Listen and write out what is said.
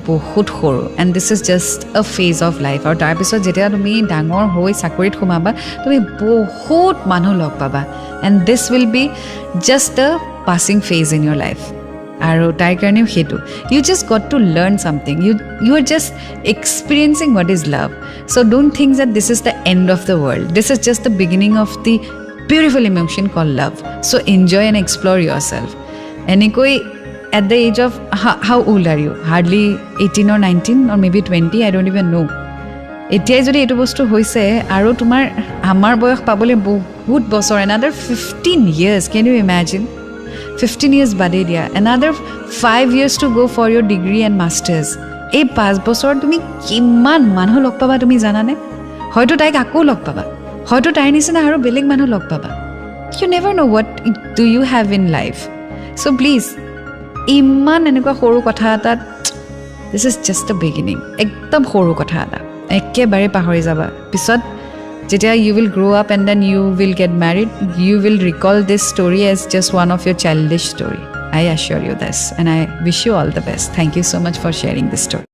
বহুত সৰু and this is just আ ফেজ অফ লাইফ আৰু তাৰপিছত যেতিয়া তুমি ডাঙৰ হৈ চাকৰিত সোমাবা তুমি বহুত মানুহ লগ পাবা and this will be just a passing phase in your life আৰু তাইৰ কাৰণেও সেইটো you just got to learn something you are just experiencing what is love so' don't think that this is the end of the world this is just the beginning of the beautiful emotion call love so' enjoy and explore yourself এনেকৈ at the age of how old are you? Hardly 18 or 19 or maybe 20, I don't even know. এতিয়াই যদি এইটো বস্তু হৈছে আৰু তোমাৰ আমাৰ বয়স পাবলৈ বহুত বছৰ another 15 years, can you imagine? 15 years বাদে দিয়া another 5 years to go for your degree and masters. এই 5 বছৰ তুমি কিমান মানুহ লগ পাবা তুমি জানানে? হয়তো তাইক আকৌ লগ পাবা হয়তো তাইৰ নিচিনা আৰু বেলেগ মানুহ লগ পাবা you never know what do you have in life. So please ইমান এনেকুৱা সৰু কথা এটাত this is just a beginning একদম সৰু কথা এটা একেবাৰে পাহৰি যাবা পিছত যেতিয়া you will grow' up and then you will get married you will recall this story as just one of your childish story I assure you this and I wish you all the best thank you so' much for sharing this story